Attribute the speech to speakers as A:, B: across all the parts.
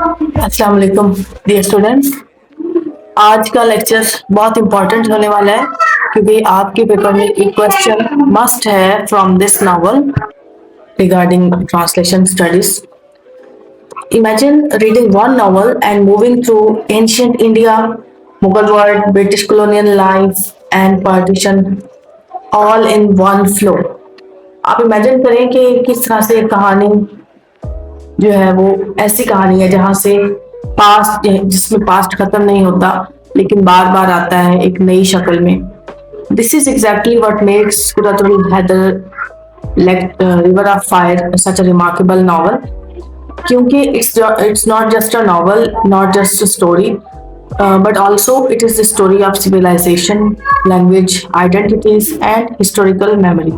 A: अस्सलाम वालेकुम dear students. आज का लेक्चर बहुत इंपॉर्टेंट होने वाला है क्योंकि आपके पेपर में एक क्वेश्चन मस्ट है from this novel regarding translation studies. Imagine reading one novel and moving through ancient India, Mughal world, British colonial life and partition all in one flow. आप इमेजिन करें कि किस तरह से कहानी जो है वो ऐसी कहानी है जहां से पास्ट, जिसमें पास्ट खत्म नहीं होता लेकिन बार बार आता है एक नई शक्ल में। This is exactly what makes Qurratulain Hyder River of Fire such a remarkable novel, क्योंकि it's not just a novel, not just a story, but also it is the story of civilisation, language, identities and historical memory.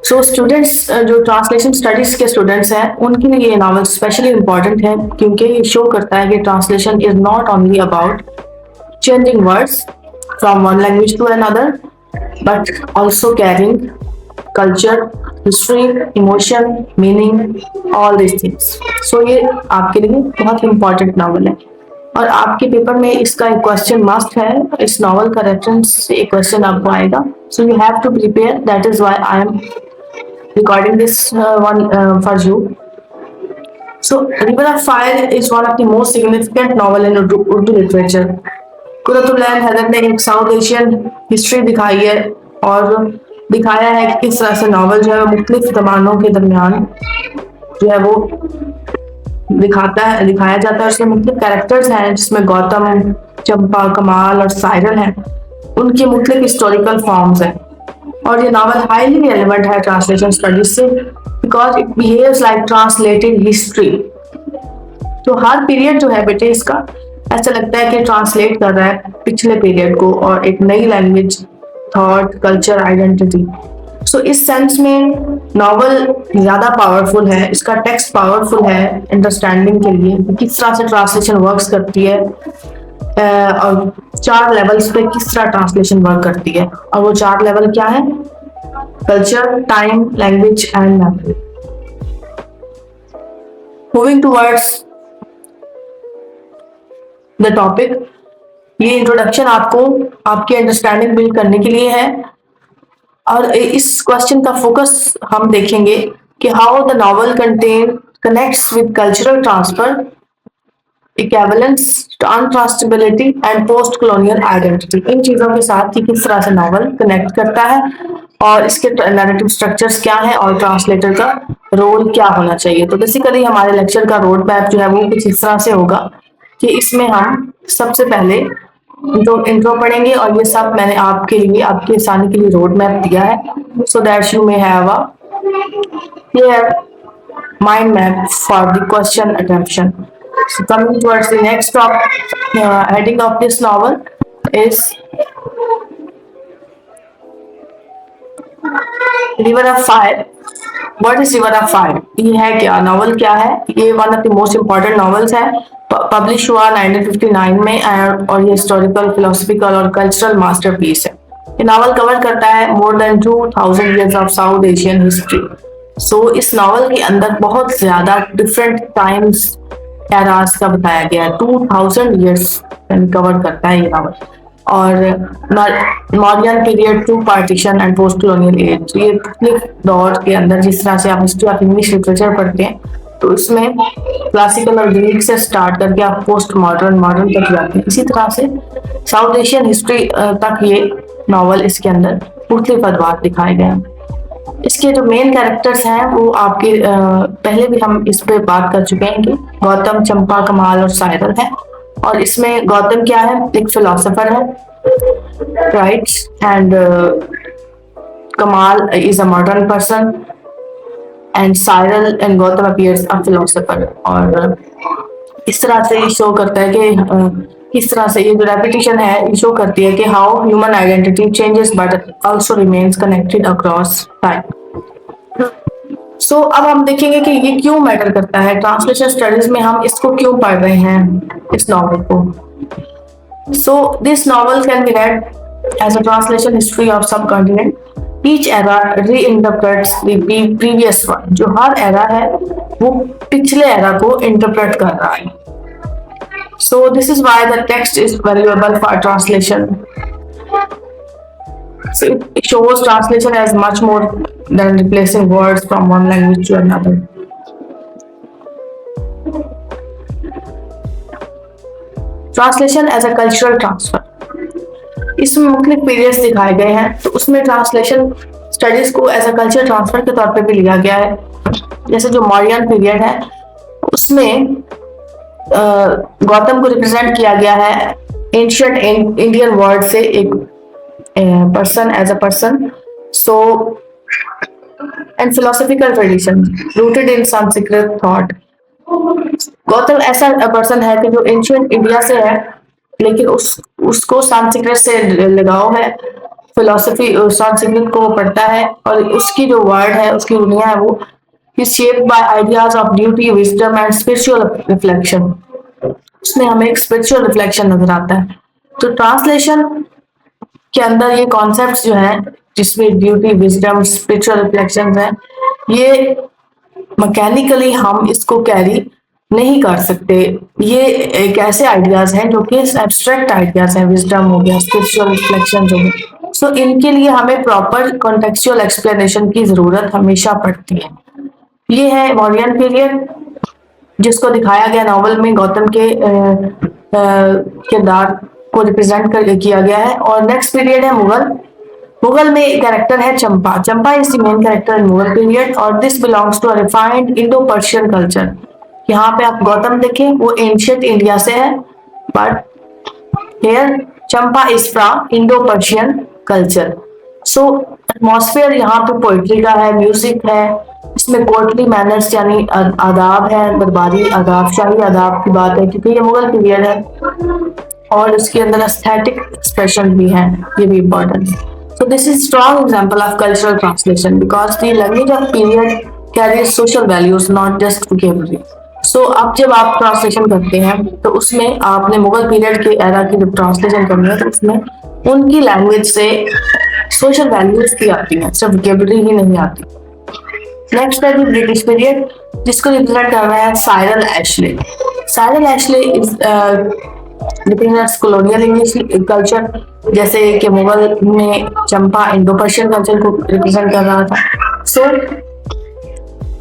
A: So students, जो translation studies के students हैं उनके लिए ये novel specially important है क्योंकि ये शो करता है कि translation is not only about changing words from one language to another but also carrying culture, history, emotion, meaning, all this things. So ये आपके लिए बहुत इंपॉर्टेंट नॉवल है और आपके पेपर में इसका एक क्वेश्चन मस्ट है। इस नॉवल का रेफरेंस से एक क्वेश्चन आपको आएगा, so you have to prepare. That is why I am recording this one for you. So, River of Fire is one of the most significant novel in Urdu literature. Qurratul Haider ने एक south Asian history दिखाई है और दिखाया है कि किस तरह से नॉवल जो है मुख्तलिफ ज़मानों के दरमियान जो है वो दिखाया जाता है। उसमें मुख्तलिफ कैरेक्टर्स हैं जिसमें गौतम, चंपा, कमाल और साइरल हैं। उनकी मुख्तलिफ हिस्टोरिकल फॉर्म्स हैं और ये नॉवल हाईली रेलेवेंट है ट्रांसलेशन स्टडीज से because it behaves like translated history. तो हर पीरियड जो है बेटे इसका ऐसा लगता है कि ट्रांसलेट कर रहा है पिछले पीरियड को और एक नई लैंग्वेज, थॉट, कल्चर, आइडेंटिटी। सो इस सेंस में नॉवल ज्यादा पावरफुल है, इसका टेक्स्ट पावरफुल है अंडरस्टैंडिंग के लिए किस तरह से ट्रांसलेशन वर्क्स करती है और 4 लेवल्स पे किस तरह ट्रांसलेशन वर्क करती है। और वो 4 लेवल क्या है? Culture, time, language and memory. Moving towards the topic, ये इंट्रोडक्शन आपको आपकी अंडरस्टैंडिंग बिल्ड करने के लिए है और इस क्वेश्चन का फोकस हम देखेंगे कि how the novel content connects with cultural transfer, equivalence, untranslatability and post colonial identity. इन चीजों के साथ ही किस तरह से नॉवल कनेक्ट करता है और इसके नैरेटिव स्ट्रक्चर्स क्या है और ट्रांसलेटर का रोल क्या होना चाहिए। तो बेसिकली हमारे लेक्चर का रोड मैप जो है वो कुछ इस तरह से होगा कि इसमें हम सबसे पहले इंट्रो पढ़ेंगे और ये सब मैंने आपके लिए, आपकी आसानी के लिए रोड मैप दिया है so that you may have a clear mind map for the question attemption. So coming towards the next heading of this novel is River of Fire. What is River of Fire? ये है क्या, novel क्या है? ये one of the most important novels है, publish हुआ 1959 में और ये हिस्टोरिकल, फिलोसफिकल और कल्चरल मास्टरपीस है। ये नॉवल कवर करता है more than 2000 years of South Asian history. So इस नॉवल के अंदर बहुत ज्यादा डिफरेंट टाइम्स एरास का बताया गया है। 2000 years कवर करता है ये नॉवल और modern period to partition and post colonial age. ये दौर के अंदर जिस तरह से आप हिस्ट्री ऑफ इंग्लिश लिटरेचर पढ़ते हैं तो इसमें क्लासिकल और ग्रीक से स्टार्ट करके आप पोस्ट मॉडर्न तक जाते हैं। इसी तरह से साउथ एशियन हिस्ट्री तक ये नॉवल इसके अंदर मुख्तलिफ अदवार दिखाए गए हैं। इसके जो मेन कैरेक्टर्स हैं वो आपके पहले भी हम इस पे बात कर चुके हैं कि गौतम, चंपा, कमाल और साइरल है। और इसमें गौतम क्या है? एक फिलोसोफर है, राइट, एंड कमाल is a modern person and Cyril and Gautam appears a philosopher. और इस तरह से ये शो करता है कि किस तरह से ये जो रेपिटेशन है ये शो करती है कि how human identity changes but also remains connected across time. So अब हम देखेंगे कि ये क्यों मैटर करता है ट्रांसलेशन स्टडीज में, हम इसको क्यों पढ़ रहे हैं इस नॉवल को। So this novel can be read as a translation history of subcontinent. Each era reinterprets the previous one. जो हर एरा है वो पिछले एरा को इंटरप्रेट कर रहा है। So this is why the text is valuable for translation. So it shows translation as much more than replacing words from one language to another. Translation as a cultural transfer, इसमें मुख्तलिफ periods दिखाए गए हैं, तो उसमें translation studies को as a cultural transfer के तौर पे भी लिया गया है। जैसे जो मौर्यन पीरियड है उसमें गौतम को रिप्रेजेंट किया गया है एंशियंट इंडियन वर्ड से एक person as a person, so and philosophical tradition rooted in Sanskrit thought. Gautam ऐसा पर्सन है कि जो एंशियंट इंडिया से है लेकिन उसको संस्कृत से लगाव है, फिलोसफी संस्कृत को पढ़ता है और उसकी जो वर्ड है उसकी दुनिया है वो is shaped by ideas of duty, wisdom and spiritual reflection। उसमें हमें एक स्पिरिचुअल रिफ्लेक्शन नजर आता है। तो ट्रांसलेशन के अंदर ये कॉन्सेप्ट्स जो हैं जिसमें ड्यूटी, विजडम, स्पिरिचुअल रिफ्लेक्शन है, ये मैकेनिकली हम इसको कैरी नहीं कर सकते। ये एक ऐसे आइडियाज हैं जो कि एब्स्ट्रैक्ट आइडियाज हैं, विजडम हो गया, स्पिरिचुअल रिफ्लेक्शन हो गया। सो इनके लिए हमें प्रॉपर कॉन्टेक्चुअल एक्सप्लेनेशन की जरूरत हमेशा पड़ती है। ये है मौर्यन पीरियड जिसको दिखाया गया नॉवल में गौतम के किरदार को रिप्रेजेंट कर किया गया है। और नेक्स्ट पीरियड है मुगल। मुगल में कैरेक्टर है Champa. Champa is the main character in Mughal period और this belongs to a refined Indo Persian culture. यहाँ पे आप गौतम देखें वो एंशियंट इंडिया से है, but here Champa is from Indo Persian culture. So atmosphere यहाँ पे पोइट्री का है, म्यूजिक है, इसमें कोर्टली मैनर्स यानी आदाब है, दरबारी आदाब, शाही आदाब की बात है क्योंकि ये मुगल पीरियड है, और इसके अंदर एस्थेटिक एक्सप्रेशन भी है, ये भी इम्पोर्टेंट है। So this is strong example of cultural translation because the language of period carries social values, not just vocabulary. So अब जब आप ट्रांसलेशन करते हैं तो उसमें आपने मुगल पीरियड के एरा की जब ट्रांसलेशन करनी है तो उसमें उनकी लैंग्वेज से सोशल वैल्यूज भी आती हैं, सिर्फ वोकैबुलरी ही नहीं आती। नेक्स्ट है ब्रिटिश पीरियड जिसको रिप्रेजेंट कर रहा है Cyril Ashley. Cyril Ashley is represents colonial English culture, जैसे कि मुगल में चंपा इंडो पर्शियन कल्चर को रिप्रेजेंट कर रहा था। So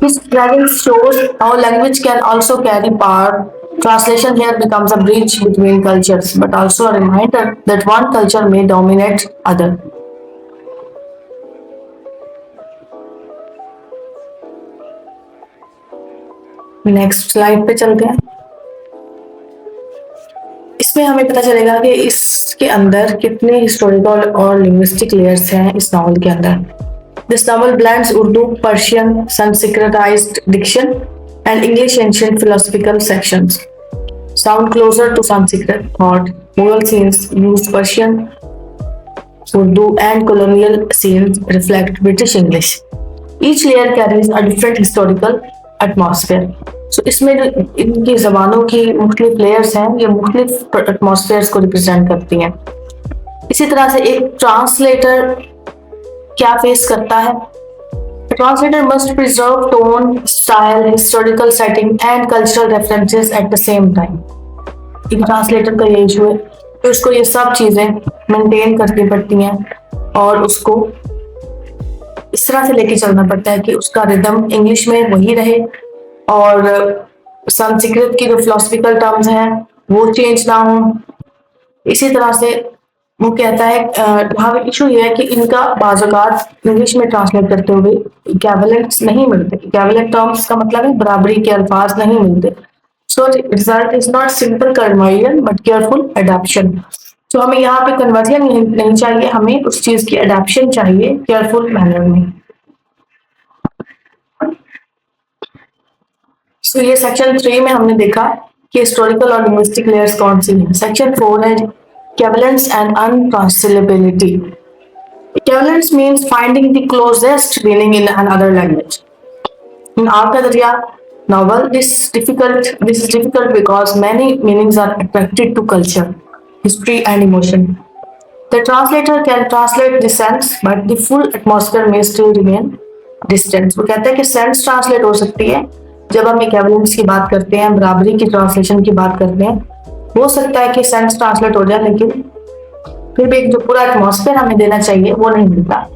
A: his presence shows how language can also carry power. Translation here becomes a bridge between cultures, but also a reminder that one culture may dominate other. Next slide पे चलते हैं। इसमें हमें पता चलेगा कि इसके अंदर कितने हिस्टोरिकल और लिंग्विस्टिक लेयर्स हैं इस नॉवल के अंदर। This novel blends Urdu, Persian, Sanskritized diction, and English ancient philosophical sections. Sound closer to Sanskrit thought. Mughal scenes use Persian, Urdu, and colonial scenes reflect British English. Each layer carries a different historical atmosphere. So इसमें जो इनकी जबानों की मुख्तलिफ layers हैं ये मुख्तलिफ एटमॉस्फेयर्स को represent करती हैं। इसी तरह से एक ट्रांसलेटर क्या फेस करता है? Translator must preserve tone, style, historical setting and cultural references at the same time. एक ट्रांसलेटर का ये इशू है कि उसको ये सब चीजें मेंटेन करनी पड़ती हैं और उसको इस तरह से लेके चलना पड़ता है कि उसका रिदम इंग्लिश में वही रहे और संस्कृत की जो फिलोसफिकल टर्म्स हैं वो चेंज ना हो। इसी तरह से वो कहता है यहाँ पे इशू ये है कि इनका बाज़ात इंग्लिश में ट्रांसलेट करते हुए इक्विवेलेंट्स नहीं मिलते। इक्विवेलेंट टर्म्स का मतलब है बराबरी के अल्फाज नहीं मिलते। So result is not simple conversion but careful adoption. तो हमें यहाँ पे कन्वर्जन नहीं चाहिए, हमें उस चीज की अडॉप्शन चाहिए केयरफुल मैनर में। सो ये सेक्शन 3 में हमने देखा कि हिस्टोरिकल और लिंग्विस्टिक लेयर्स कौन सी हैं। सेक्शन 4 है equivalence and untranslatability. Equivalence means finding the closest meaning in another language. In Aap Ka Darya novel, this is difficult because many meanings are attracted to culture, history, and emotion. The translator can translate the sense, but the full atmosphere may still remain distant. वो कहते हैं कि sense translate हो सकती है जब हम equivalence की बात करते हैं, बराबरी की translation की बात करते हैं, हो सकता है कि सेंस ट्रांसलेट हो जाए, लेकिन फिर भी एक जो पूरा एटमॉस्फेयर हमें देना चाहिए वो नहीं मिलता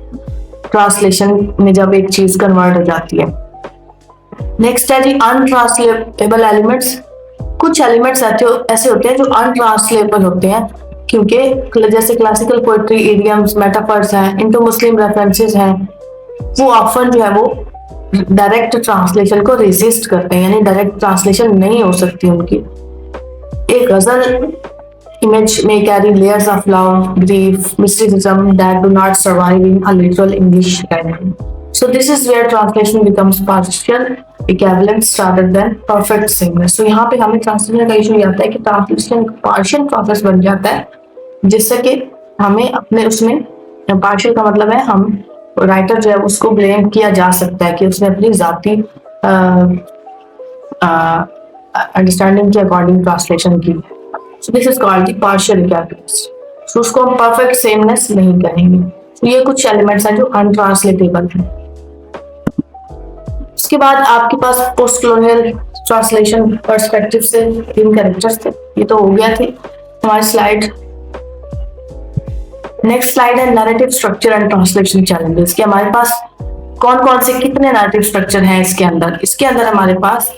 A: ट्रांसलेशन में जब एक चीज कन्वर्ट हो जाती है। नेक्स्ट है जी अनट्रांसलेबल एलिमेंट्स। कुछ एलिमेंट्स ऐसे होते हैं जो अनट्रांसलेबल होते हैं, क्योंकि जैसे क्लासिकल पोएट्री, इडियम्स, मेटाफर्स हैं, इंटो मुस्लिम रेफरेंसेस हैं, वो ऑफन जो है वो डायरेक्ट ट्रांसलेशन को रेजिस्ट करते हैं, यानी डायरेक्ट ट्रांसलेशन नहीं हो सकती उनकी। एक गजल image may carry layers of love, grief, mysticism that do not survive in a literal English writing. So this is where translation becomes partial equivalence rather than perfect sameness. So यहाँ पे हमें translation का issue आता है कि translation partial process बन जाता है, जिससे कि हमें अपने उसमें, पार्शियल का मतलब है हम राइटर जो है उसको ब्लेम किया जा सकता है कि उसने अपनी जाती अंडरस्टैंडिंग के अकॉर्डिंग ट्रांसलेशन की। So this is called the partial equivalence. So उसको हम perfect sameness नहीं कहेंगे। तो ये कुछ एलिमेंट्स हैं जो अनट्रांसलेटेबल हैं। उसके बाद आपके पास पोस्ट कॉलोनियल ट्रांसलेशन पर्सपेक्टिव से 3 कैरेक्टर्स थे, ये तो हो गया थे हमारी स्लाइड। नेक्स्ट स्लाइड है narrative structure and translation challenges, कि हमारे पास कौन कौन से कितने नैरेटिव स्ट्रक्चर हैं इसके अंदर। इसके अंदर हमारे पास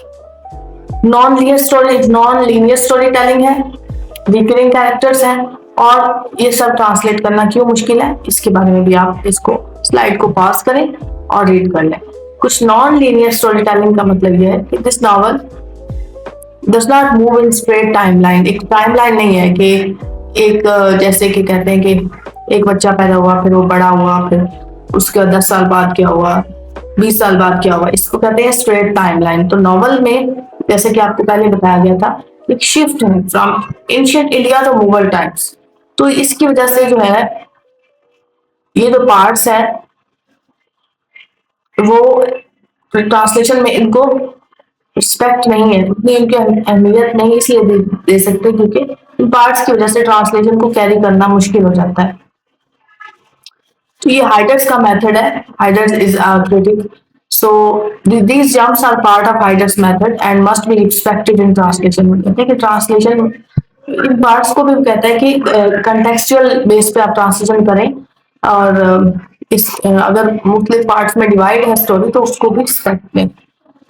A: नॉन लीनियर स्टोरी टेलिंग है, रिकरिंग कैरेक्टर्स हैं, और ये सब ट्रांसलेट करना क्यों मुश्किल है, इसके बारे में भी आप इसको स्लाइड को पास करें और रीड कर लें। कुछ नॉन लीनियर स्टोरी टेलिंग का मतलब यह है कि this novel does not move in straight timeline. एक टाइमलाइन नहीं है कि एक जैसे कि कहते हैं कि एक बच्चा पैदा हुआ, फिर वो बड़ा हुआ, फिर उसके 10 साल बाद क्या हुआ, 20 साल बाद क्या हुआ, इसको कहते हैं स्ट्रेट टाइमलाइन। तो नॉवल में जैसे कि आपको पहले बताया गया था, एक शिफ्ट है from ancient India to Mughal times. तो इसकी वजह से जो है ये जो पार्ट्स हैं वो ट्रांसलेशन में इनको रिस्पेक्ट नहीं है, उतनी इनकी अहमियत नहीं इसलिए दे सकते क्योंकि इन पार्ट्स की वजह से ट्रांसलेशन को कैरी करना मुश्किल हो जाता है। तो ये हाइडर्स का मेथड है, hiders is a critic. So these jumps are part of Heider's method and must be respected in translation. कहते हैं कि ट्रांसलेशन इन पार्ट्स को भी कहता है कि कंटेक्सचुअल बेस पे आप ट्रांसलेशन करें, और इस अगर मुख्तलिफ पार्ट्स में डिवाइड है स्टोरी तो उसको भी रिस्पेक्ट दें।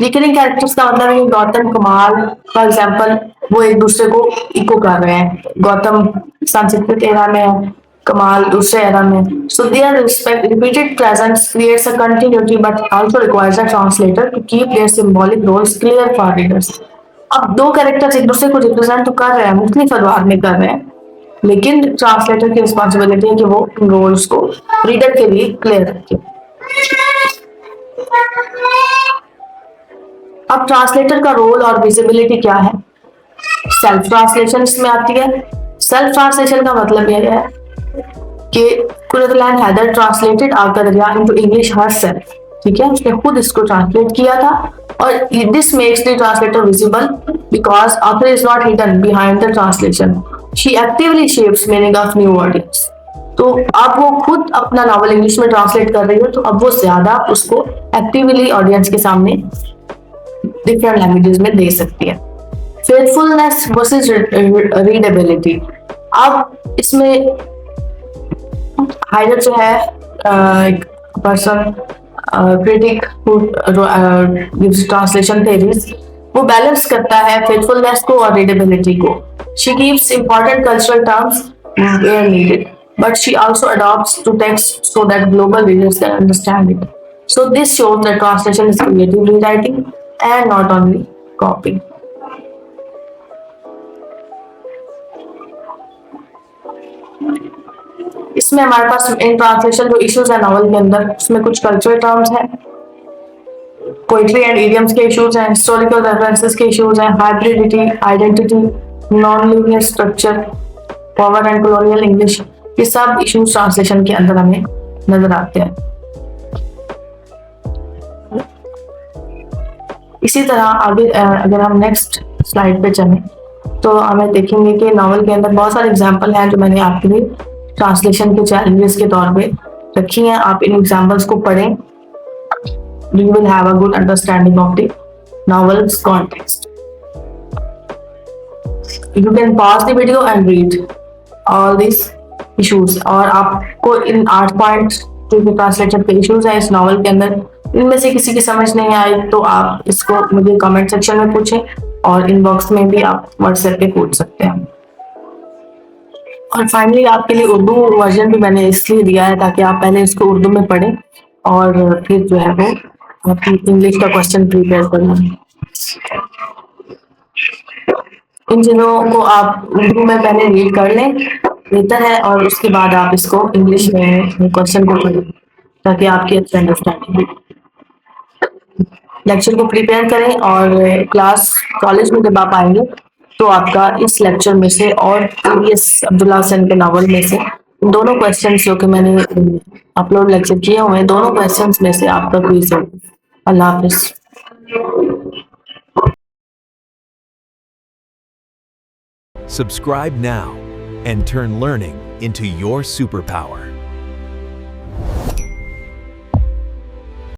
A: रिकरिंग कैरेक्टर्स का मतलब है गौतम, कमाल फॉर एग्जाम्पल, वो एक दूसरे को इको कर रहे हैं। गौतम संस्कृत एरा में है, कमाल दूसरे एरा में। So their repeated presence creates a continuity but also requires a translator to keep their symbolic roles clear for readers. अब 2 कैरेक्टर्स एक दूसरे को रिप्रेजेंट तो कर रहे हैं, मुख्तलिफ अदवार में कर रहे हैं, लेकिन ट्रांसलेटर की रिस्पॉन्सिबिलिटी है कि वो रोल्स को रीडर के लिए क्लियर रखे। अब ट्रांसलेटर का रोल और विजिबिलिटी क्या है। सेल्फ ट्रांसलेशन इसमें आती है। सेल्फ ट्रांसलेशन का मतलब यह है कि कुरतलैन हैदर ट्रांसलेटेड आकरजा इनटू इंग्लिश हरसेल्फ, ठीक है, उसने खुद इसको ट्रांसलेट किया था, और this makes the translator visible because author is not hidden behind the translation, she actively shapes meaning of new audience. तो अब वो खुद अपना नॉवल इंग्लिश में ट्रांसलेट कर रही है, तो अब वो ज्यादा उसको एक्टिवली ऑडियंस के सामने डिफरेंट लैंग्वेजेस में दे सकती है। Faithfulness versus readability. अब इसमें हाइडर जो है एक person critic who gives translation theories, वो बैलेंस करता है फेथफुलनेस को और रीडेबिलिटी को। She gives important cultural terms where needed, but she also adapts to text so that global readers can understand it. So this shows that translation is creative rewriting and not only copying. इसमें हमारे पास in translation जो issues है novel के अंदर, उसमें कुछ cultural terms हैं, poetry and idioms के इश्यूज हैं, हिस्टोरिकल रेफरेंसेस के इश्यूज हैं, hybridity, identity, non linear structure, power and colonial English, ये सब इश्यूज ट्रांसलेशन के अंदर हमें नजर आते हैं। इसी तरह आगे अगर हम नेक्स्ट स्लाइड पे चलें तो हमें देखेंगे कि नॉवल के अंदर बहुत सारे एग्जांपल हैं जो मैंने आपके लिए ट्रांसलेशन के चैलेंजेस के तौर पे रखी हैं। आप इन एग्जांपल्स को पढ़ें, you will have a good understanding of the novels context. You can pause the video and read all these issues. और आपको इन 8 पॉइंट्स जो भी ट्रांसलेशन के इश्यूज हैं इस नॉवल के अंदर, इनमें से किसी की समझ नहीं आई तो आप इसको मुझे कमेंट सेक्शन में पूछें और इनबॉक्स में भी आप व्हाट्सएप पे पूछ सकते हैं। और फाइनली आपके लिए उर्दू वर्जन भी मैंने इसलिए दिया है ताकि आप पहले इसको उर्दू में पढ़ें और फिर जो है वो आप इंग्लिश का क्वेश्चन प्रिपेयर करना। इन चीज़ों को आप उर्दू में पहले रीड कर लें बेहतर है, और उसके बाद आप इसको इंग्लिश में क्वेश्चन को पढ़ें ताकि आपकी अच्छी अंडरस्टैंडिंग हो। लेक्चर को प्रिपेयर करें और क्लास कॉलेज में जब आप आएंगे तो आपका इस लेक्चर में से और प्रीवियस अब्दुल्ला हसन के नावल में से दोनों क्वेश्चंस जो कि मैंने अपलोड लेक्चर किए हुए हैं, दोनों क्वेश्चंस में से आपका क्विज होगा। अल्लाह हाफिज।
B: Subscribe now and turn learning into your superpower.